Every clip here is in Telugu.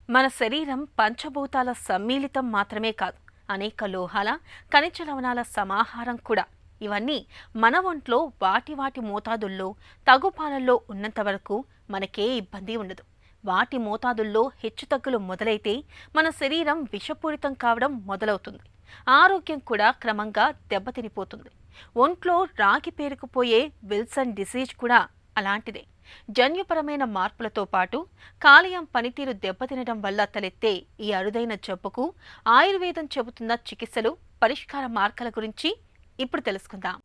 మన శరీరం పంచభూతాల సమ్మిళితం మాత్రమే కాదు, అనేక లోహాల, ఖనిజ లవణాల సమాహారం కూడా. ఇవన్నీ మన ఒంట్లో వాటి వాటి మోతాదుల్లో, తగుపాలల్లో ఉన్నంత వరకు మనకే ఇబ్బంది ఉండదు. వాటి మోతాదుల్లో హెచ్చుతగ్గులు మొదలైతే మన శరీరం విషపూరితం కావడం మొదలవుతుంది. ఆరోగ్యం కూడా క్రమంగా దెబ్బతినిపోతుంది. ఒంట్లో రాగి పేరుకుపోయే విల్సన్ డిసీజ్ కూడా అలాంటిదే. జన్యుపరమైన మార్పులతో పాటు కాలేయం పనితీరు దెబ్బతినడం వల్ల తలెత్తే ఈ అరుదైన జబ్బుకు ఆయుర్వేదం చెబుతున్న చికిత్సలు, పరిష్కార మార్గాల గురించి ఇప్పుడు తెలుసుకుందాం.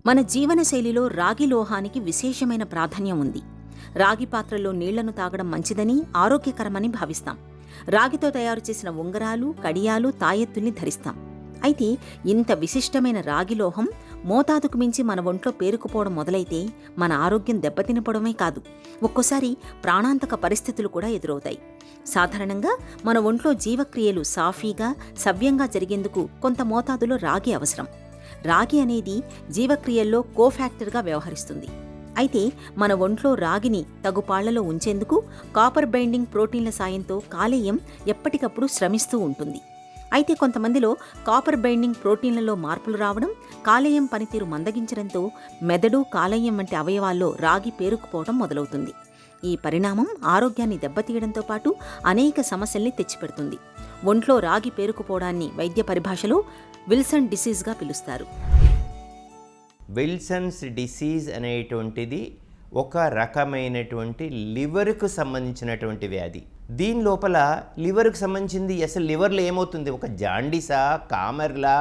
మన జీవనశైలిలో రాగి లోహానికి విశేషమైన ప్రాధాన్యం ఉంది. రాగి పాత్రలో నీళ్లను తాగడం మంచిదని, ఆరోగ్యకరమని భావిస్తాం. రాగితో తయారు చేసిన ఉంగరాలు, కడియాలు, తాయెత్తుల్ని ధరిస్తాం. అయితే ఇంత విశిష్టమైన రాగి లోహం మోతాదుకు మించి మన ఒంట్లో పేరుకుపోవడం మొదలైతే మన ఆరోగ్యం దెబ్బతినపడమే కాదు, ఒక్కోసారి ప్రాణాంతక పరిస్థితులు కూడా ఎదురవుతాయి. సాధారణంగా మన ఒంట్లో జీవక్రియలు సాఫీగా, సవ్యంగా జరిగేందుకు కొంత మోతాదులో రాగి అవసరం. రాగి అనేది జీవక్రియల్లో కోఫ్యాక్టర్గా వ్యవహరిస్తుంది. అయితే మన ఒంట్లో రాగిని తగుపాళ్లలో ఉంచేందుకు కాపర్ బైండింగ్ ప్రోటీన్ల సాయంతో కాలేయం ఎప్పటికప్పుడు శ్రమిస్తూ ఉంటుంది. అయితే కొంతమందిలో కాపర్ బైండింగ్ ప్రోటీన్లలో మార్పులు రావడం, కాలేయం పనితీరు మందగించడంతో మెదడు, కాలేయం వంటి అవయవాల్లో రాగి పేరుకుపోవడం మొదలవుతుంది. ఈ పరిణామం ఆరోగ్యాన్ని దెబ్బతీయడంతో పాటు అనేక సమస్యల్ని తెచ్చిపెడుతుంది. ఒంట్లో రాగి పేరుకుపోవడాన్ని వైద్య పరిభాషలో విల్సన్ డిసీజ్గా పిలుస్తారు. విల్సన్స్ డిసీజ్ అనేటువంటిది ఒక రకమైనటువంటి లివర్కు సంబంధించినటువంటి వ్యాధి. దీని లోపల లివర్కు సంబంధించింది అసలు లివర్లో ఏమవుతుంది? ఒక జాండీసా, కామెర్లా,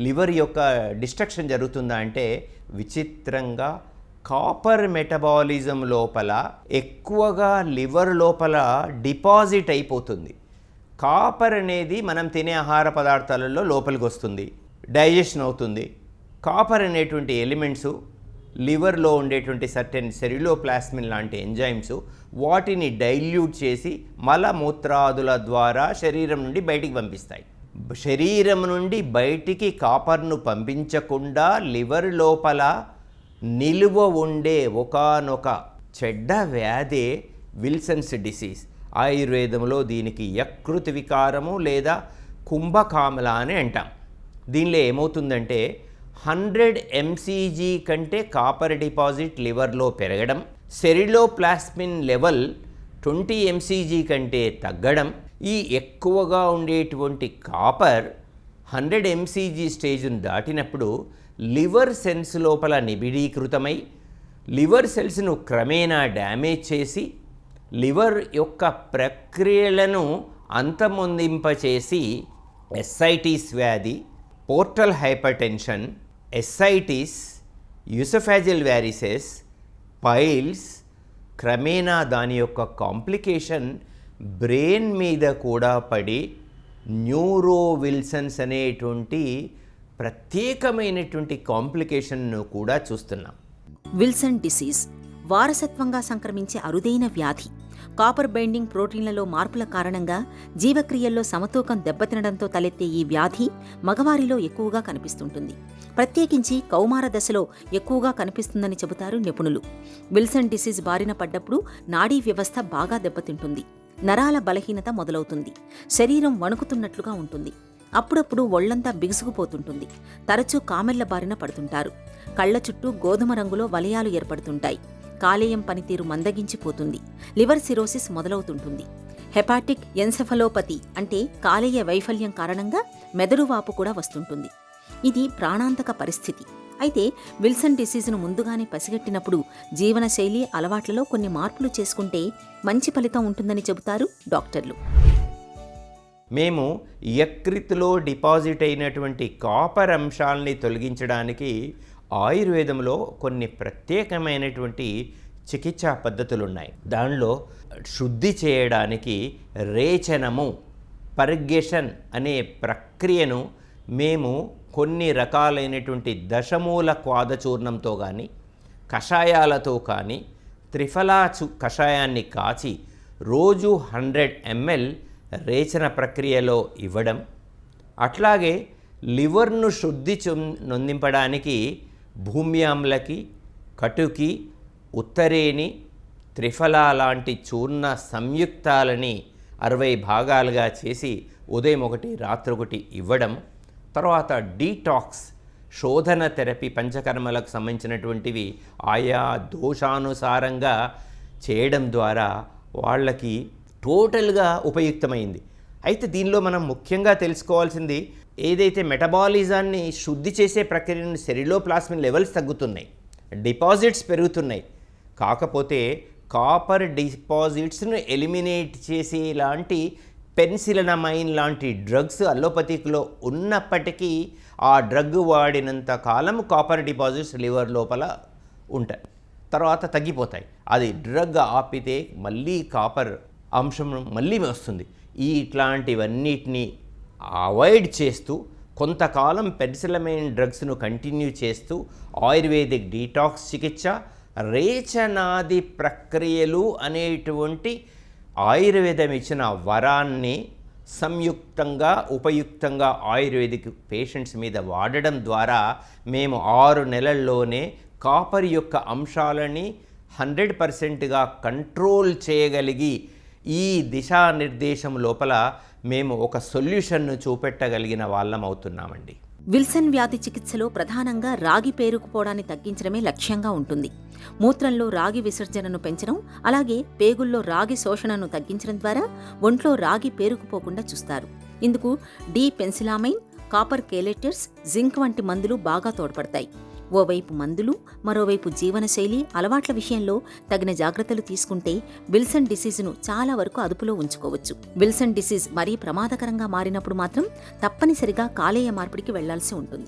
లివర్ యొక్క డిస్ట్రక్షన్ జరుగుతుందా అంటే విచిత్రంగా కాపర్ మెటబాలిజం లోపల ఎక్కువగా లివర్ లోపల డిపాజిట్ అయిపోతుంది. కాపర్ అనేది మనం తినే ఆహార పదార్థాలలో లోపలికి వస్తుంది, డైజెషన్ అవుతుంది. కాపర్ అనేటువంటి ఎలిమెంట్సు లివర్లో ఉండేటువంటి సర్టెన్ సెరిలోప్లాస్మిన్ లాంటి ఎంజైమ్స్ వాటిని డైల్యూట్ చేసి మలమూత్రాదుల ద్వారా శరీరం నుండి బయటికి పంపిస్తాయి. శరీరం నుండి బయటికి కాపర్ను పంపించకుండా లివర్ లోపల నిలువ ఉండే ఒకానొక చెడ్డ వ్యాధే విల్సన్స్ డిసీజ్. ఆయుర్వేదంలో దీనికి యకృత్ వికారము లేదా కుంభకామల అని అంటాం. దీనిలో ఏమవుతుందంటే 100 mcg కంటే కాపర్ డిపాజిట్ లివర్లో పెరగడం, సెరిలోప్లాస్మిన్ లెవెల్ 20 mcg కంటే తగ్గడం, ఈ ఎక్కువగా ఉండేటువంటి కాపర్ 100 mcg స్టేజ్ను దాటినప్పుడు లివర్ సెల్స్ లోపల నిబిడీకృతమై లివర్ సెల్స్ను క్రమేణా డ్యామేజ్ చేసి లివర్ యొక్క ప్రక్రియలను అంతమొందింపచేసి ఎస్ఐటిస్ వ్యాధి, పోర్టల్ హైపర్టెన్షన్, ఎస్ఐటిస్, యూసోఫాజియల్ వ్యారిసెస్, పైల్స్, క్రమేణా దాని యొక్క కాంప్లికేషన్ బ్రెయిన్ మీద కూడా పడి న్యూరో విల్సన్స్ అనేటువంటి ప్రత్యేకమైనటువంటి కాంప్లికేషన్ను కూడా చూస్తున్నాం. విల్సన్ డిసీజ్ వారసత్వంగా సంక్రమించే అరుదైన వ్యాధి. కాపర్ బైండింగ్ ప్రోటీన్లలో మార్పుల కారణంగా జీవక్రియల్లో సమతూకం దెబ్బతినడంతో తలెత్తే ఈ వ్యాధి మగవారిలో ఎక్కువగా కనిపిస్తుంటుంది. ప్రత్యేకించి కౌమార దశలో ఎక్కువగా కనిపిస్తుందని చెబుతారు నిపుణులు. విల్సన్ డిసీజ్ బారిన పడ్డప్పుడు నాడీ వ్యవస్థ బాగా దెబ్బతింటుంది. నరాల బలహీనత మొదలవుతుంది. శరీరం వణుకుతున్నట్లుగా ఉంటుంది. అప్పుడప్పుడు ఒళ్లంతా బిగుసుకుపోతుంటుంది. తరచూ కామెర్ల బారిన పడుతుంటారు. కళ్ల చుట్టూ గోధుమ రంగులో వలయాలు ఏర్పడుతుంటాయి. కాలేయం పనితీరు మందగించిపోతుంది. లివర్ సిరోసిస్ మొదలవుతుంటుంది. హెపాటిక్ ఎన్సెఫలోపతి అంటే కాలేయ వైఫల్యం కారణంగా మెదడు వాపు కూడా వస్తుంటుంది. ఇది ప్రాణాంతక పరిస్థితి. అయితే విల్సన్ డిసీజ్ను ముందుగానే పసిగట్టినప్పుడు జీవనశైలి, అలవాట్లలో కొన్ని మార్పులు చేసుకుంటే మంచి ఫలితం ఉంటుందని చెబుతారు డాక్టర్లు. మేము యకృత్లో డిపాజిట్ అయినటువంటి కాపర్ అంశాలని తొలగించడానికి ఆయుర్వేదంలో కొన్ని ప్రత్యేకమైనటువంటి చికిత్సా పద్ధతులు ఉన్నాయి. దానిలో శుద్ధి చేయడానికి రేచనము, పర్గేషన్ అనే ప్రక్రియను మేము కొన్ని రకాలైనటువంటి దశమూల క్వాదచూర్ణంతో కానీ, కషాయాలతో కానీ, త్రిఫలా కషాయాన్ని కాచి రోజు 100 ml రేచన ప్రక్రియలో ఇవ్వడం, అట్లాగే లివర్ను నొందింపడానికి భూమ్యాంలకి, కటుకి, ఉత్తరేణి, త్రిఫల లాంటి చూర్ణ సంయుక్తాలని 60 భాగాలుగా చేసి ఉదయం ఒకటి రాత్రి ఒకటి ఇవ్వడం, తర్వాత డీటాక్స్ శోధన థెరపీ పంచకర్మలకు సంబంధించినటువంటివి ఆయా దోషానుసారంగా చేయడం ద్వారా వాళ్ళకి టోటల్గా ఉపయుక్తమైంది. అయితే దీనిలో మనం ముఖ్యంగా తెలుసుకోవాల్సింది, ఏదైతే మెటబాలిజాన్ని శుద్ధి చేసే ప్రక్రియను సెరిలోప్లాస్మిన్ లెవెల్స్ తగ్గుతున్నాయి, డిపాజిట్స్ పెరుగుతున్నాయి, కాకపోతే కాపర్ డిపాజిట్స్ను ఎలిమినేట్ చేసే లాంటి పెన్సిలనమైన్ లాంటి డ్రగ్స్ అలోపతిక్లో ఉన్నప్పటికీ ఆ డ్రగ్ వాడినంత కాలం కాపర్ డిపాజిట్స్ లివర్ లోపల ఉంటాయి, తర్వాత తగ్గిపోతాయి. అది డ్రగ్ ఆపితే మళ్ళీ కాపర్ అంశం మళ్ళీ వస్తుంది. ఇట్లాంటివన్నిటినీ అవాయిడ్ చేస్తూ కొంతకాలం పెన్సిలమైన్ డ్రగ్స్ను కంటిన్యూ చేస్తూ ఆయుర్వేదిక్ డీటాక్స్ చికిత్స, రేచనాది ప్రక్రియలు అనేటువంటి ఆయుర్వేదం ఇచ్చిన వరాన్ని సంయుక్తంగా ఉపయుక్తంగా ఆయుర్వేదిక్ పేషెంట్స్ మీద వాడడం ద్వారా మేము 6 నెలల్లోనే కాపర్ యొక్క అంశాలని 100%గా కంట్రోల్ చేయగలిగి ఈ దిశానిర్దేశం లోపల మేము ఒక సొల్యూషన్ను చూపెట్టగలిగిన వాళ్ళం అవుతున్నామండి. విల్సన్ వ్యాధి చికిత్సలో ప్రధానంగా రాగి పేరుకుపోవడాన్ని తగ్గించడమే లక్ష్యంగా ఉంటుంది. మూత్రంలో రాగి విసర్జనను పెంచడం, అలాగే పేగుల్లో రాగి శోషణను తగ్గించడం ద్వారా ఒంట్లో రాగి పేరుకుపోకుండా చూస్తారు. ఇందుకు పెన్సిలామైన్, కాపర్ కేలేటర్స్, జింక్ వంటి మందులు బాగా తోడ్పడతాయి. ఓవైపు మందులు, మరోవైపు జీవనశైలి అలవాట్ల విషయంలో తగిన జాగ్రత్తలు తీసుకుంటే విల్సన్ డిసీజ్ను చాలా వరకు అదుపులో ఉంచుకోవచ్చు. విల్సన్ డిసీజ్ మరీ ప్రమాదకరంగా మారినప్పుడు మాత్రం తప్పనిసరిగా కాలేయ మార్పిడికి వెళ్లాల్సి ఉంటుంది.